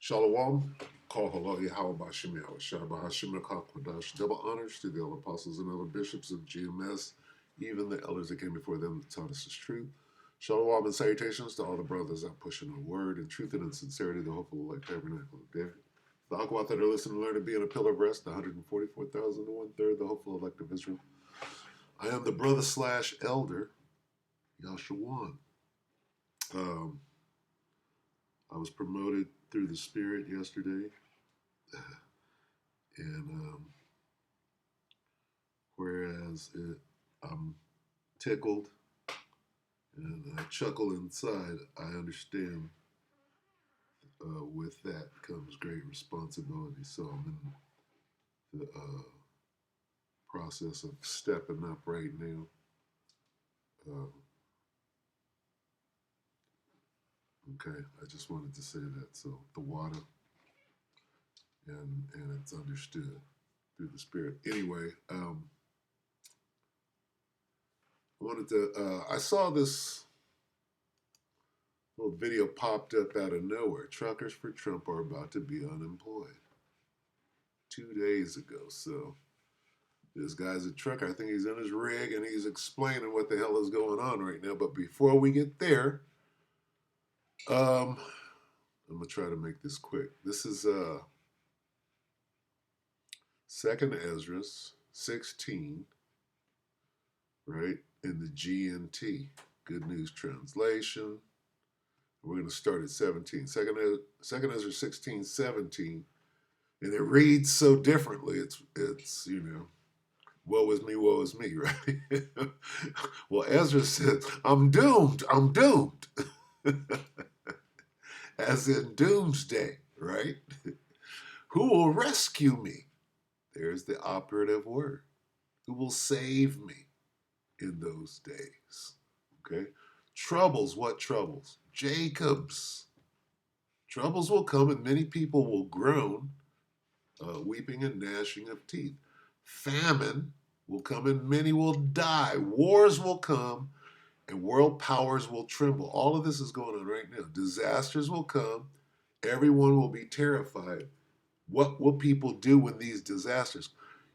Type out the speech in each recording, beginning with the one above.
Shalom, call hello, Yahweh Bashim Yahweh Shabbat Hashim Kodash. Double honors to the elder apostles and elder bishops of GMS, even the elders that came before them that taught us the truth. Shalom and salutations to all the brothers that push in the word and truth and in sincerity, the hopeful elect tabernacle of David. The Aquat that are listening and learn to be in a pillar of rest, the 144,000 and one third, the hopeful elect of Israel. I am the brother slash elder, Yashawan. I was promoted through the Spirit yesterday, and I'm tickled and I chuckle inside, I understand with that comes great responsibility. So I'm in the process of stepping up right now. Okay, I just wanted to say that. So the water, and it's understood through the Spirit. Anyway, I saw this little video popped up out of nowhere. Truckers for Trump are about to be unemployed. 2 days ago. So this guy's a trucker. I think he's in his rig and he's explaining what the hell is going on right now. But before we get there, I'm gonna try to make this quick. This is Second Ezra 16, right, in the GNT, Good News Translation. We're going to start at 17. Second Ezra 16, 17. And it reads so differently. It's woe is me, right? Well, Ezra says, I'm doomed. As in doomsday, right? Who will rescue me? There's the operative word. Who will save me in those days? Okay? Troubles, what troubles? Jacob's. Troubles will come and many people will groan, weeping and gnashing of teeth. Famine will come and many will die. Wars will come and world powers will tremble. All of this is going on right now. Disasters will come. Everyone will be terrified. What will people do when these disasters?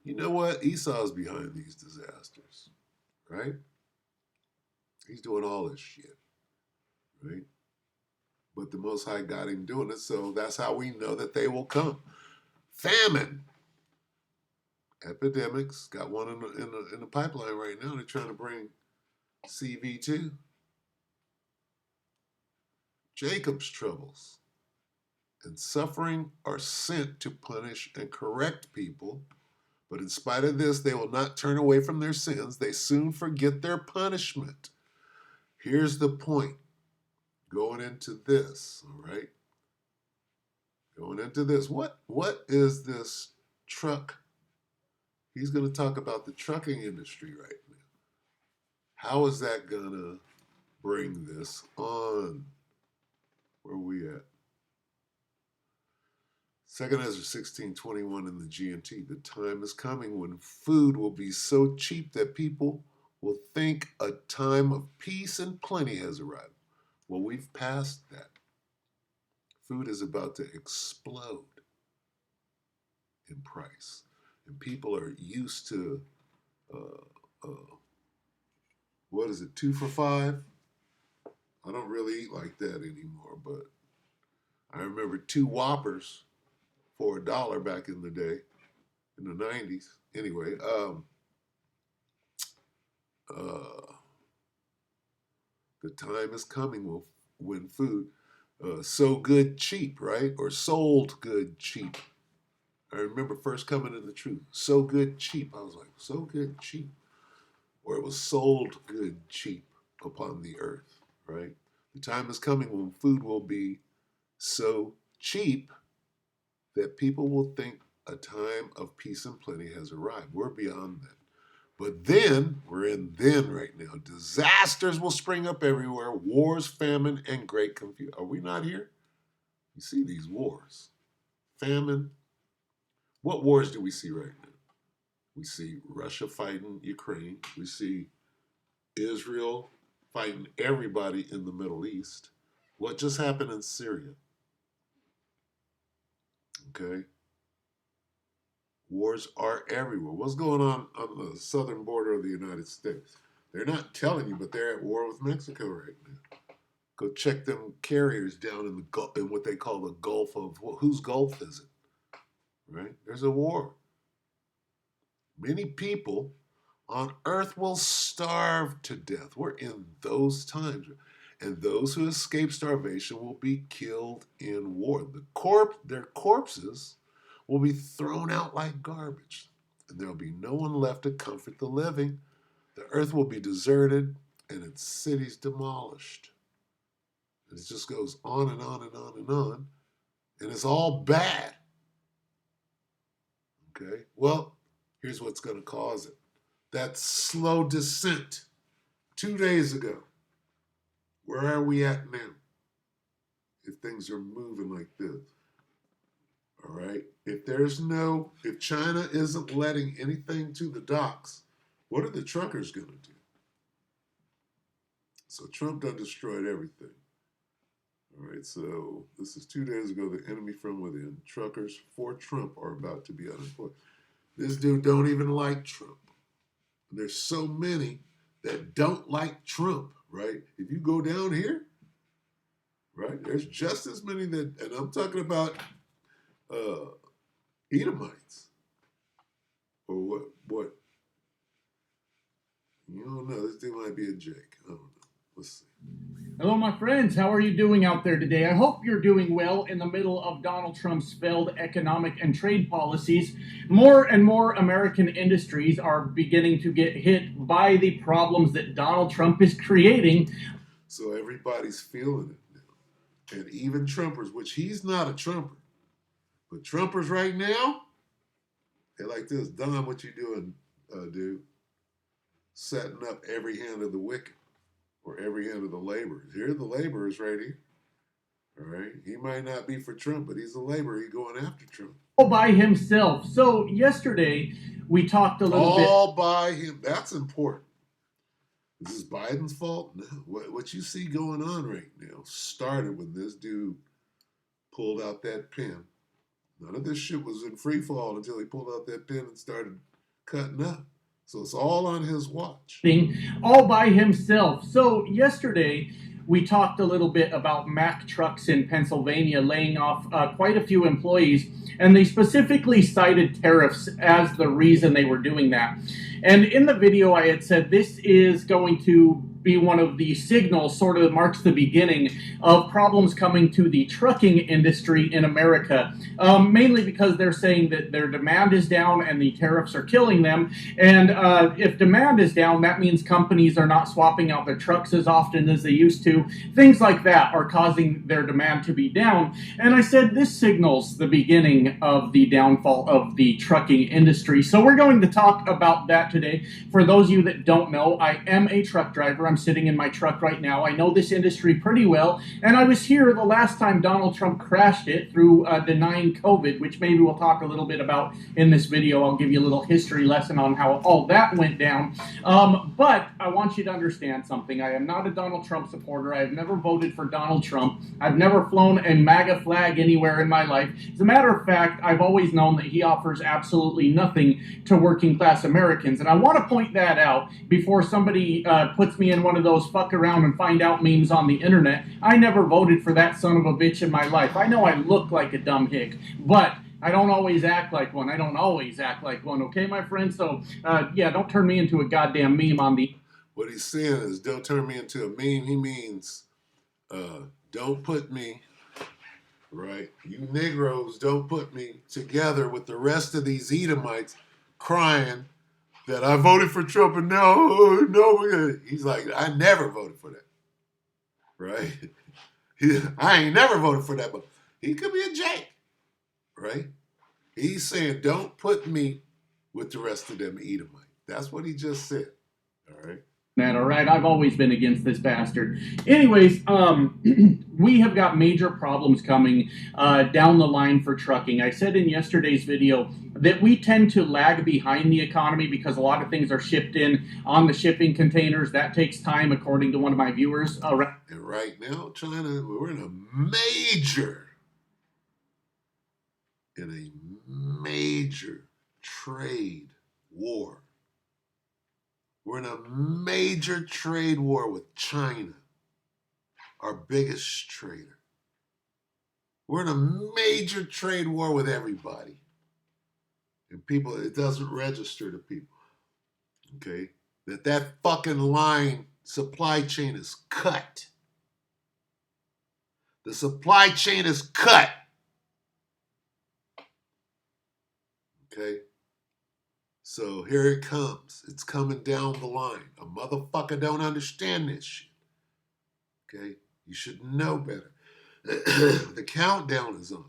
You know what? Esau's behind these disasters, right? He's doing all this shit, right? But the Most High got him doing it, so that's how we know that they will come. Famine, epidemics. Got one in the pipeline right now. They're trying to bring CV2. Jacob's troubles and suffering are sent to punish and correct people. But in spite of this, they will not turn away from their sins. They soon forget their punishment. Here's the point. Going into this, all right? Going into this, what is this truck? He's going to talk about the trucking industry right now. How is that going to bring this on? Where are we at? Second Ezra 16:21 in the GNT. The time is coming when food will be so cheap that people will think a time of peace and plenty has arrived. Well, we've passed that. Food is about to explode in price. And people are used to, what is it, 2 for $5? I don't really eat like that anymore, but I remember 2 Whoppers for $1 back in the day, in the 90s. Anyway, the time is coming when food so good cheap, right? Or sold good cheap. I remember first coming to the truth. So good cheap. I was like, so good cheap. Or it was sold good cheap upon the earth, right? The time is coming when food will be so cheap that people will think a time of peace and plenty has arrived. We're beyond that. But then, we're in then right now. Disasters will spring up everywhere. Wars, famine, and great confusion. Are we not here? You see these wars. Famine. What wars do we see right now? We see Russia fighting Ukraine. We see Israel fighting everybody in the Middle East. What just happened in Syria? Okay? Wars are everywhere. What's going on the southern border of the United States? They're not telling you, but they're at war with Mexico right now. Go check them carriers down in the Gulf, in what they call the Gulf of, well, whose Gulf is it? Right? There's a war. Many people on earth will starve to death. We're in those times. And those who escape starvation will be killed in war. Their corpses will be thrown out like garbage. And there'll be no one left to comfort the living. The earth will be deserted and its cities demolished. And it just goes on and on and on and on. And it's all bad. Okay? Well, here's what's going to cause it. That slow descent 2 days ago. Where are we at now? If things are moving like this. All right? If China isn't letting anything to the docks, what are the truckers going to do? So Trump done destroyed everything. All right, so this is 2 days ago, the enemy from within. Truckers for Trump are about to be unemployed. This dude don't even like Trump. There's so many that don't like Trump, right? If you go down here, right, there's just as many that, and I'm talking about Edomites. Or what? You don't know. This dude might be a Jake. I don't know. Let's see. Hello, my friends. How are you doing out there today? I hope you're doing well in the middle of Donald Trump's failed economic and trade policies. More and more American industries are beginning to get hit by the problems that Donald Trump is creating. So everybody's feeling it now. And even Trumpers, which he's not a Trumper, but Trumpers right now, they're like this. Don, what you doing, dude? Setting up every hand of the wicked. Or every hand of the laborers. Here are the laborers right here. All right. He might not be for Trump, but he's a laborer. He's going after Trump. All by himself. So yesterday we talked a little bit. All by him. That's important. Is this Biden's fault? No. What you see going on right now started when this dude pulled out that pen. None of this shit was in free fall until he pulled out that pen and started cutting up. So it's all on his watch. All by himself. So yesterday we talked a little bit about Mack Trucks in Pennsylvania laying off quite a few employees, and they specifically cited tariffs as the reason they were doing that. And in the video I had said this is going to be one of the signals, sort of marks the beginning of problems coming to the trucking industry in America, mainly because they're saying that their demand is down and the tariffs are killing them. And if demand is down, that means companies are not swapping out their trucks as often as they used to. Things like that are causing their demand to be down. And I said this signals the beginning of the downfall of the trucking industry. So we're going to talk about that today. For those of you that don't know, I am a truck driver. I'm sitting in my truck right now. I know this industry pretty well, and I was here the last time Donald Trump crashed it through denying COVID, which maybe we'll talk a little bit about in this video. I'll give you a little history lesson on how all that went down. But I want you to understand something. I am not a Donald Trump supporter. I have never voted for Donald Trump. I've never flown a MAGA flag anywhere in my life. As a matter of fact, I've always known that he offers absolutely nothing to working class Americans. And I want to point that out before somebody puts me in one of those fuck around and find out memes on the internet. I never voted for that son of a bitch in my life. I know I look like a dumb hick, but I don't always act like one. I don't always act like one, okay, my friend? So, yeah, don't turn me into a goddamn meme on the... What he's saying is, don't turn me into a meme. He means, don't put me, right? You Negroes, don't put me together with the rest of these Edomites crying that I voted for Trump and no. He's like, I never voted for that, right? I ain't never voted for that, but he could be a Jake, right? He's saying, don't put me with the rest of them Edomites. That's what he just said, all right? All right, I've always been against this bastard. Anyways, we have got major problems coming down the line for trucking. I said in yesterday's video that we tend to lag behind the economy because a lot of things are shipped in on the shipping containers. That takes time, according to one of my viewers. And right now, China, we're in a major in a major trade war. We're in a major trade war with China, our biggest trader. We're in a major trade war with everybody. And people, it doesn't register to people, okay? That fucking line, supply chain is cut. The supply chain is cut. Okay? So here it comes. It's coming down the line. A motherfucker don't understand this shit. Okay? You should know better. The countdown is on.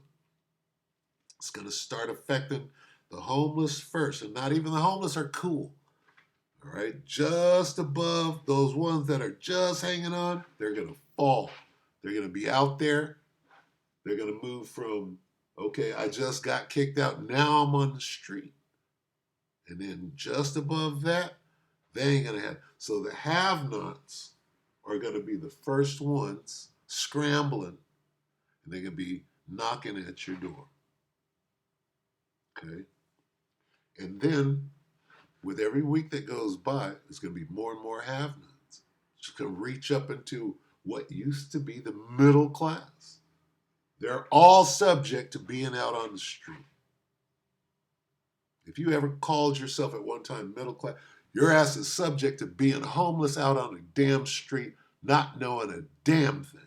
It's going to start affecting the homeless first. And not even the homeless are cool. All right? Just above those ones that are just hanging on, they're going to fall. They're going to be out there. They're going to move from, okay, I just got kicked out. Now I'm on the street. And then just above that, they ain't going to have. So the have-nots are going to be the first ones scrambling. And they're going to be knocking at your door. Okay? And then, with every week that goes by, there's going to be more and more have-nots. It's going to reach up into what used to be the middle class. They're all subject to being out on the street. If you ever called yourself at one time middle class, your ass is subject to being homeless out on a damn street, not knowing a damn thing.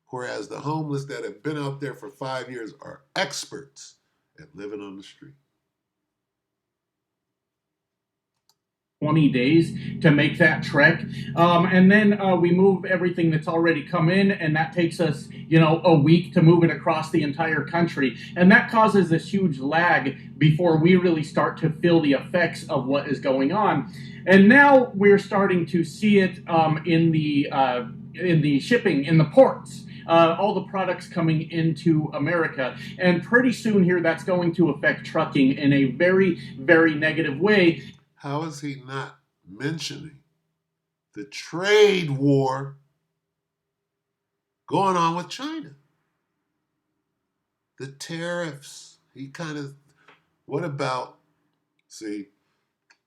Whereas the homeless that have been out there for 5 years are experts at living on the street. 20 days to make that trek. And then we move everything that's already come in, and that takes us, a week to move it across the entire country. And that causes this huge lag before we really start to feel the effects of what is going on. And now we're starting to see it in the shipping, in the ports. All the products coming into America. And pretty soon here, that's going to affect trucking in a very, very negative way. How is he not mentioning the trade war going on with China? The tariffs. What about, see,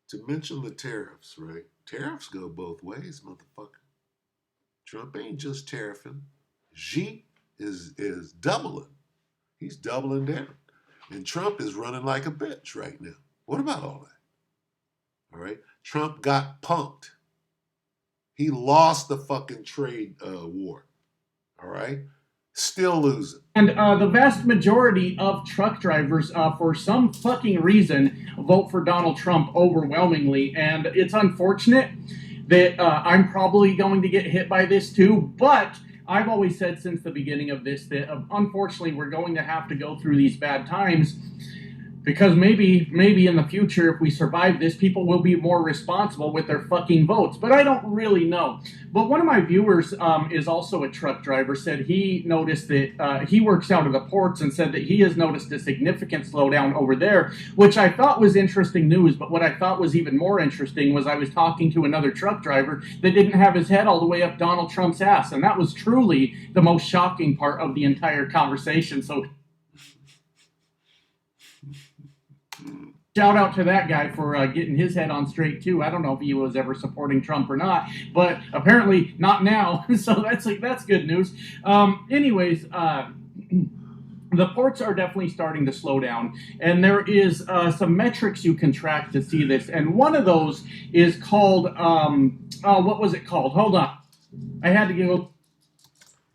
to mention the tariffs, right? Tariffs go both ways, motherfucker. Trump ain't just tariffing. Xi is doubling. He's doubling down. And Trump is running like a bitch right now. What about all that? All right. Trump got punked. He lost the fucking trade war. All right. Still losing. And the vast majority of truck drivers, for some fucking reason, vote for Donald Trump overwhelmingly. And it's unfortunate that I'm probably going to get hit by this too. But I've always said since the beginning of this that unfortunately we're going to have to go through these bad times. Because maybe in the future, if we survive this, people will be more responsible with their fucking votes. But I don't really know. But one of my viewers is also a truck driver, said he noticed that he works out of the ports and said that he has noticed a significant slowdown over there, which I thought was interesting news. But what I thought was even more interesting was I was talking to another truck driver that didn't have his head all the way up Donald Trump's ass. And that was truly the most shocking part of the entire conversation. So shout out to that guy for getting his head on straight too. I don't know if he was ever supporting Trump or not, but apparently not now. So that's good news. Anyways, the ports are definitely starting to slow down, and there is some metrics you can track to see this. And one of those is called what was it called? Hold on, I had to go.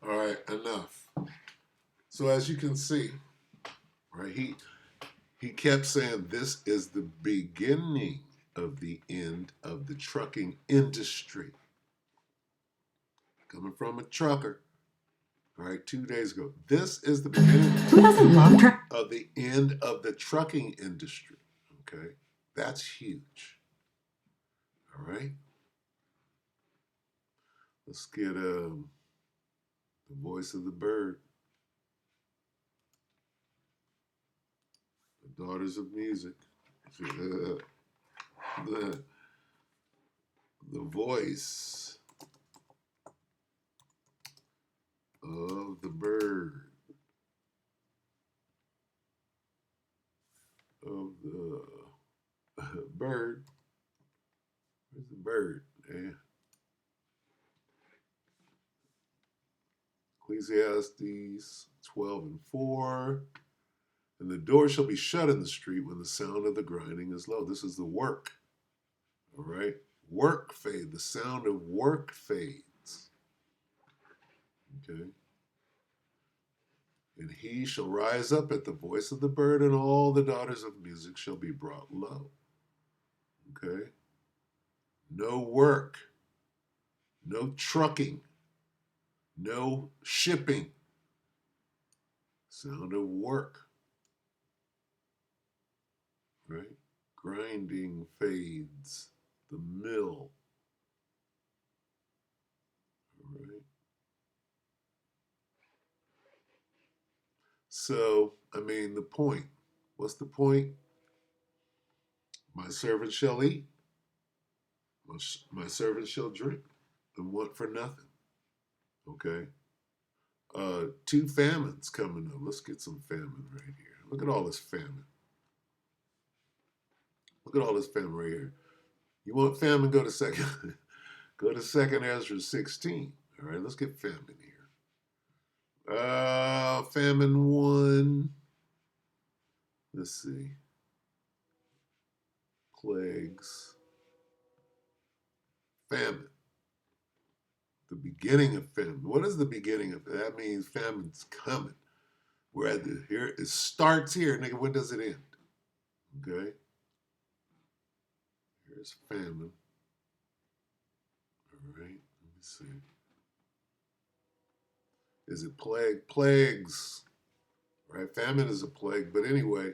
All right, enough. So as you can see, right, he kept saying this is the beginning of the end of the trucking industry. Coming from a trucker, all right, 2 days ago. This is the beginning Who doesn't love truck? of the end of the trucking industry. Okay, that's huge. All right. Let's get the voice of the bird. The Daughters of Music. The voice of the bird. of the bird. Where's the bird? Yeah. Ecclesiastes 12 and 4. And the door shall be shut in the street when the sound of the grinding is low. This is the work. All right. Work fade. The sound of work fades. Okay. And he shall rise up at the voice of the bird, and all the daughters of music shall be brought low. Okay. No work. No trucking. No shipping. Sound of work. Right? Grinding fades. The mill. All right. So, I mean, the point. What's the point? My servant shall eat. My servant shall drink and want for nothing. Okay. Two famines coming up. Let's get some famine right here. Look at all this famine. Look at all this famine right here. You want famine? Go to second. Go to Second Ezra 16. All right, let's get famine here. Famine 1. Let's see. Plagues. Famine. The beginning of famine. What is the beginning of it? That means famine's coming. We're at the here. It starts here, nigga. When does it end? Okay. Here's famine. All right. Let me see. Is it plague? Plagues. Right. Famine is a plague. But anyway,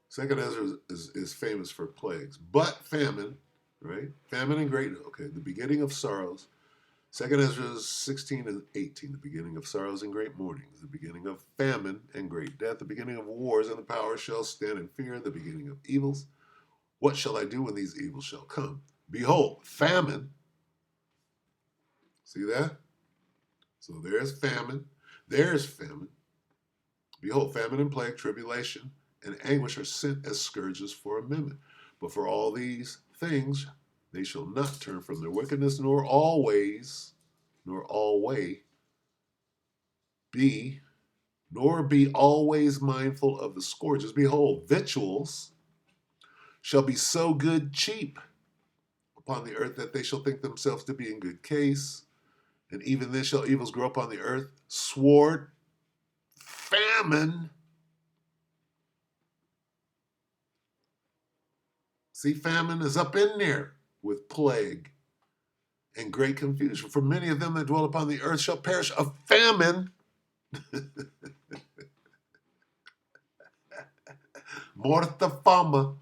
Second Ezra is famous for plagues. But famine, right? Famine and great. Okay. The beginning of sorrows. Second Ezra 16 and 18, the beginning of sorrows and great mournings, the beginning of famine and great death, the beginning of wars, and the power shall stand in fear, the beginning of evils. What shall I do when these evils shall come? Behold, famine. See that? So there's famine. There's famine. Behold, famine and plague, tribulation, and anguish are sent as scourges for a minute. But for all these things, they shall not turn from their wickedness, nor alway be always mindful of the scourges. Behold, victuals shall be so good cheap upon the earth that they shall think themselves to be in good case. And even then shall evils grow upon the earth, sword, famine. See, famine is up in there with plague and great confusion. For many of them that dwell upon the earth shall perish of famine. Morta fama.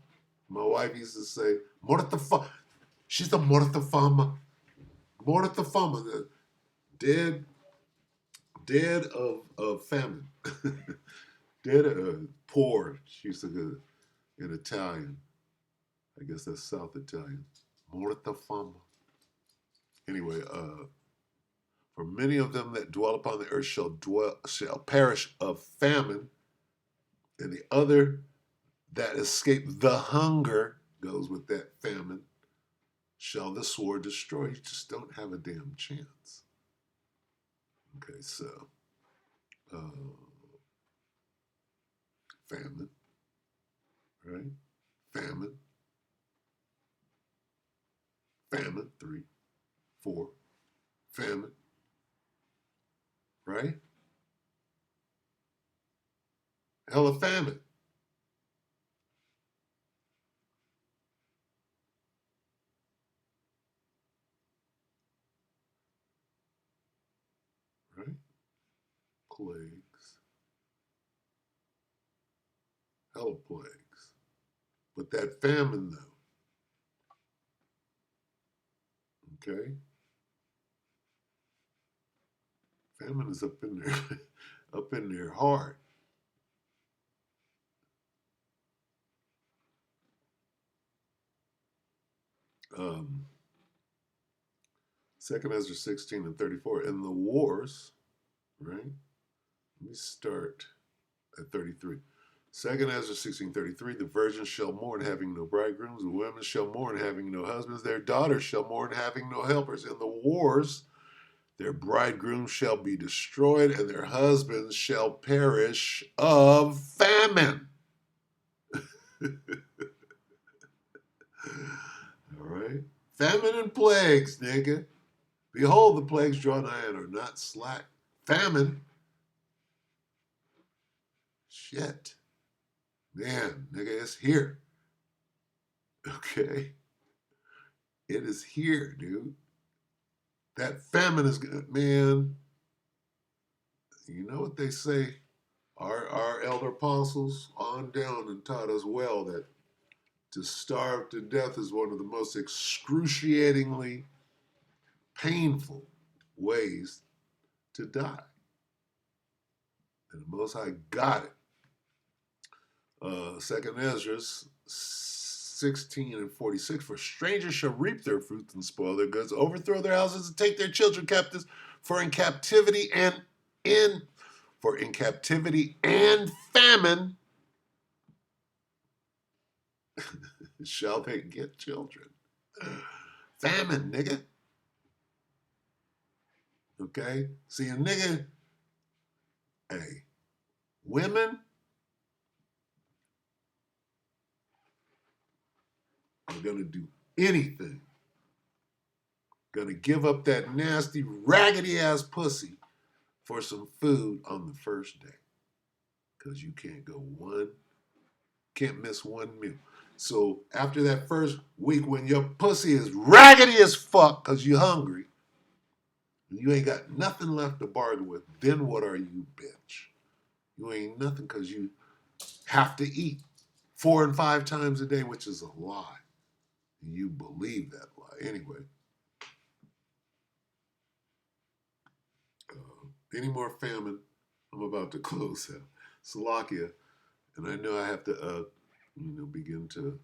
My wife used to say, morta fama. She's the morta fama. Morta fama. Dead of famine. Dead poor. She used to go in Italian. I guess that's South Italian. Morta fama. Anyway, for many of them that dwell upon the earth shall perish of famine, and the other that escape the hunger goes with that famine. Shall the sword destroy? You just don't have a damn chance. Okay, so famine, right? Famine, 3, 4, famine, right? Hella famine. Right? Plagues, hella plagues. But that famine, though, okay? Famine is up in there, up in there hard. Second Ezra 16 and 34. In the wars, right? Let me start at 33. 2nd Ezra 16:33, the virgins shall mourn having no bridegrooms, the women shall mourn having no husbands, their daughters shall mourn having no helpers. In the wars, their bridegrooms shall be destroyed, and their husbands shall perish of famine. All right? Famine and plagues, nigga. Behold, the plagues draw nigh and are not slack. Famine. Shit. Man, nigga, it's here. Okay? It is here, dude. That famine is good, man. You know what they say? Our elder apostles on down and taught us well that to starve to death is one of the most excruciatingly painful ways to die. And the Most High got it. 2nd Ezra 16:46, for strangers shall reap their fruits and spoil their goods, overthrow their houses and take their children captives, for in captivity and famine shall they get children. Famine, nigga. Okay? See, a nigga, hey, women are going to do anything. Going to give up that nasty, raggedy ass pussy for some food on the first day. Because you can't miss one meal. So after that first week, when your pussy is raggedy as fuck because you're hungry, and you ain't got nothing left to bargain with, then what are you, bitch? You ain't nothing because you have to eat 4 and 5 times a day, which is a lie. And you believe that lie. Anyway. Any more famine? I'm about to close out. Salakia. And I know I have to, begin to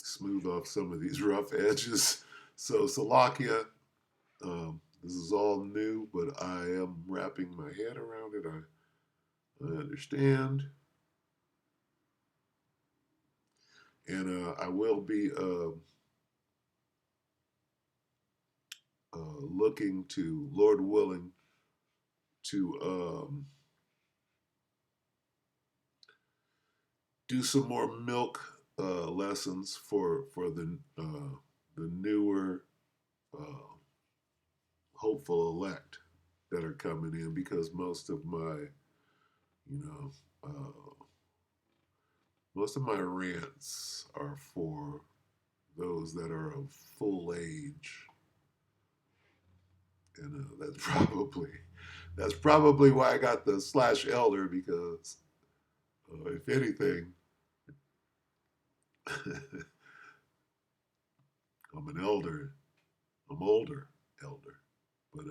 smooth off some of these rough edges. So Salakia, this is all new, but I am wrapping my head around it. I understand. And I will be looking to, Lord willing, to do some more milk lessons for the newer hopeful elect that are coming in, because most of my rants are for those that are of full age, and that's probably why I got the /elder, because if anything, I'm an elder. I'm older elder, but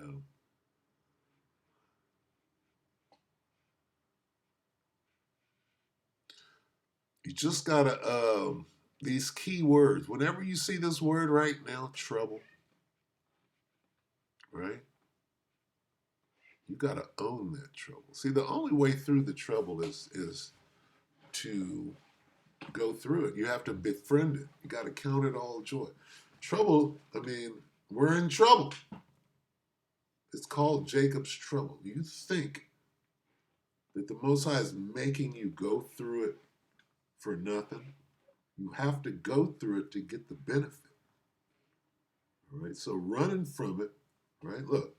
you just gotta these key words. Whenever you see this word right now, trouble, right? You gotta own that trouble. See, the only way through the trouble is to go through it. You have to befriend it. You got to count it all joy. Trouble, I mean, we're in trouble. It's called Jacob's trouble. You think that the Most High is making you go through it for nothing? You have to go through it to get the benefit. All right, so running from it, right? Look,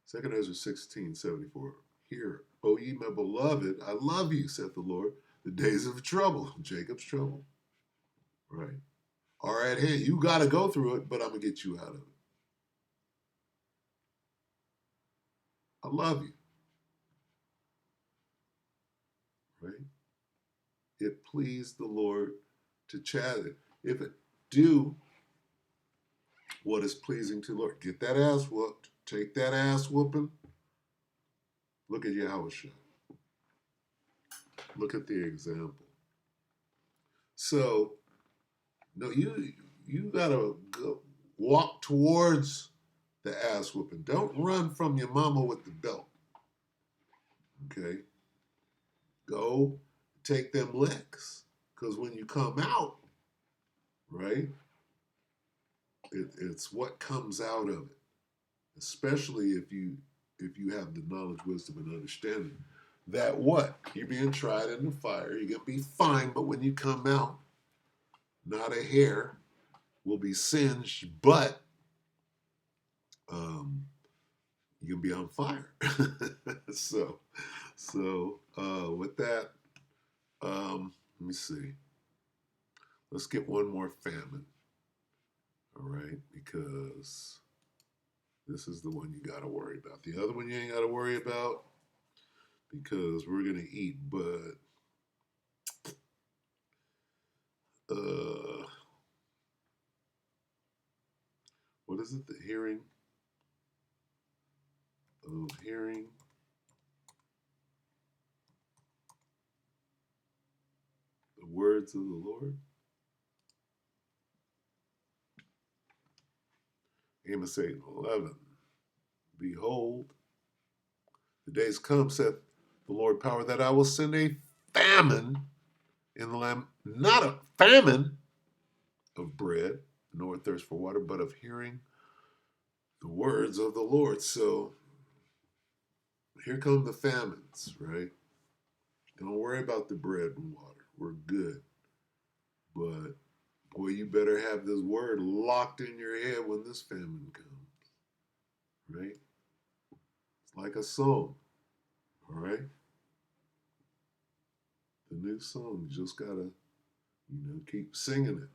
2nd Ezra 16:74. Hear, O ye my beloved, I love you, saith the Lord. The days of trouble, Jacob's trouble, right, are at hand. You got to go through it, but I'm going to get you out of it. I love you, right? It pleased the Lord to chastise. If it do what is pleasing to the Lord, get that ass whooped, take that ass whooping. Look at Yahushua. Look at the example. So, no, you gotta go walk towards the ass whooping. Don't run from your mama with the belt. Okay? Go take them licks. Because when you come out, right, it's what comes out of it. Especially if you have the knowledge, wisdom, and understanding that what? You're being tried in the fire. You're going to be fine, but when you come out, not a hair will be singed, but you'll be on fire. so with that, let me see. Let's get one more famine. All right, because this is the one you got to worry about. The other one you ain't got to worry about because we're going to eat, but what is it? The hearing the words of the Lord. Amos 8:11. Behold, the days come, saith the Lord power, that I will send a famine in the land, not a famine of bread, nor thirst for water, but of hearing the words of the Lord. So here come the famines, right? Don't worry about the bread and water. We're good. But boy, you better have this word locked in your head when this famine comes, right? It's like a song, all right? The new song, you just gotta, keep singing it.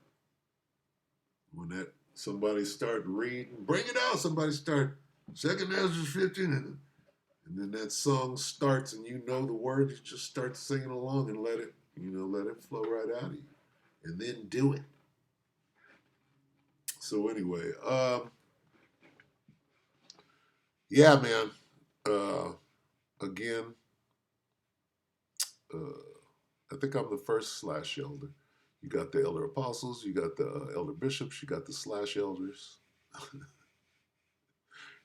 When that somebody start reading, bring it out. Somebody start 2nd Ezra 15, and then that song starts, and you know the words. You just start singing along and let it, let it flow right out of you, and then do it. So anyway, yeah, man. Again, I think I'm the first slash elder. You got the elder apostles, you got the elder bishops, you got the slash elders,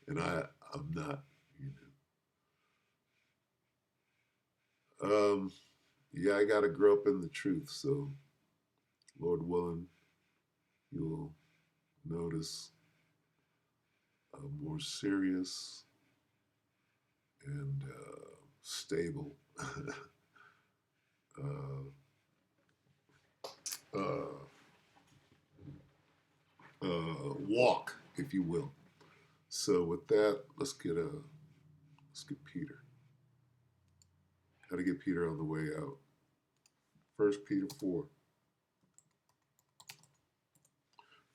and I'm not. Yeah, I got to grow up in the truth. So, Lord willing, you'll notice a more serious and stable uh, walk, if you will. So, with that, let's get Peter. How to get Peter on the way out? 1 Peter 4.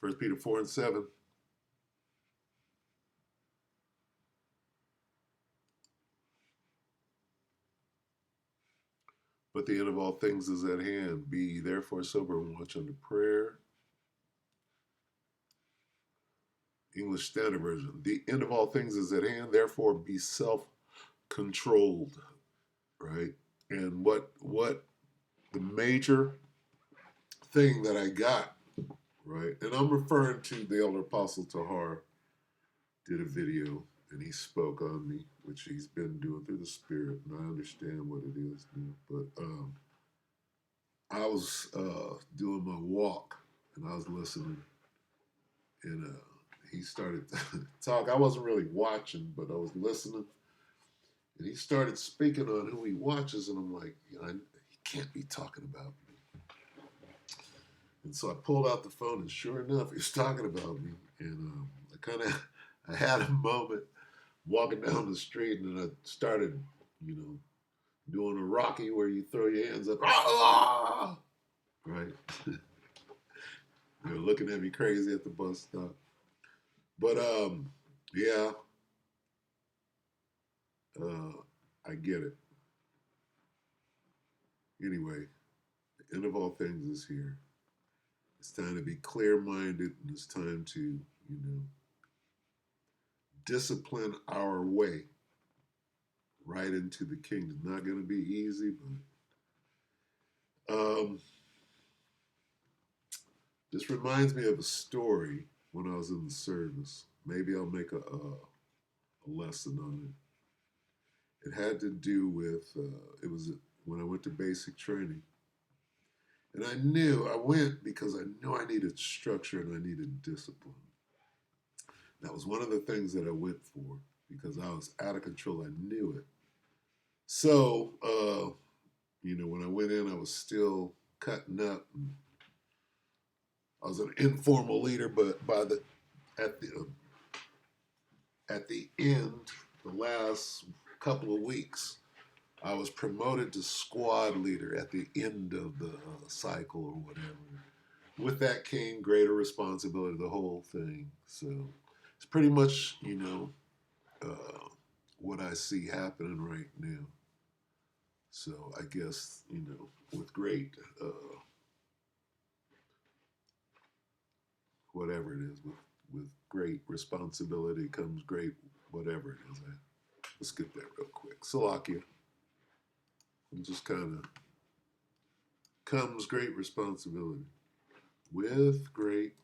1 Peter 4 and 7. But the end of all things is at hand. Be ye therefore sober and watch unto prayer. English Standard Version. The end of all things is at hand. Therefore, be self-controlled. Right? And what the major thing that I got, right? And I'm referring to the elder apostle Tahar did a video and he spoke on me, which he's been doing through the spirit, and I understand what it is now. But I was doing my walk and I was listening, and he started to talk. I wasn't really watching, but I was listening, and he started speaking on who he watches, and I'm like, he can't be talking about me. And so I pulled out the phone, and sure enough, he was talking about me. And I had a moment walking down the street, and then I started, doing a Rocky where you throw your hands up, ah! Right? They're looking at me crazy at the bus stop. But yeah, I get it. Anyway, the end of all things is here. It's time to be clear-minded, and it's time to, discipline our way right into the kingdom. Not going to be easy, but this reminds me of a story when I was in the service. maybe I'll make a lesson on it. It had to do with it was when I went to basic training, and I went because I knew I needed structure and I needed discipline. That was one of the things that I went for because I was out of control. I knew it. So, when I went in, I was still cutting up. And I was an informal leader, but at the at the end, the last couple of weeks, I was promoted to squad leader at the end of the cycle or whatever. With that came greater responsibility, the whole thing. So it's pretty much, what I see happening right now. So I guess, with great, whatever it is, with great responsibility comes great, whatever it is. Let's get that real quick. Salakia. And just kind of comes great responsibility. With great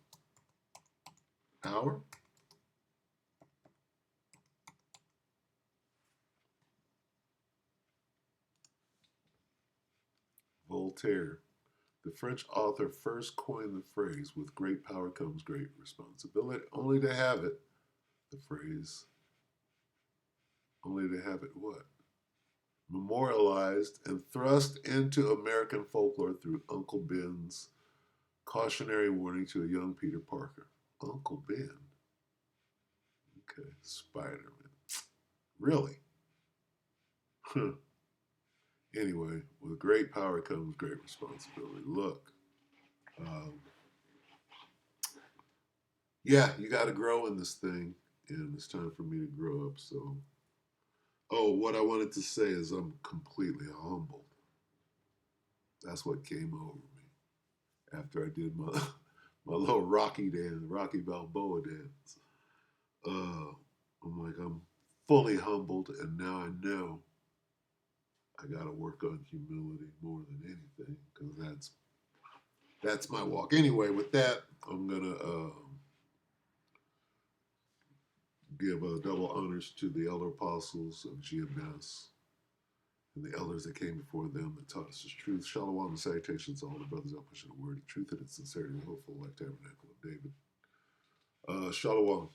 power, Voltaire, the French author, first coined the phrase, with great power comes great responsibility, only to have it, the phrase, only to have it what? Memorialized and thrust into American folklore through Uncle Ben's cautionary warning to a young Peter Parker. Uncle Ben? Okay, Spider-Man. Really? Huh. Anyway, with great power comes great responsibility. Look, um, yeah, you got to grow in this thing, and it's time for me to grow up. So, what I wanted to say is I'm completely humbled. That's what came over me after I did my my little Rocky dance, Rocky Balboa dance. I'm fully humbled, and now I know I got to work on humility more than anything because that's my walk. Anyway, with that, I'm gonna give double honors to the elder apostles of GMS and the elders that came before them that taught us the truth. Shalom and salutations to all the brothers out pushing the word of truth and its sincerity and hopeful like tabernacle of David. Shalom.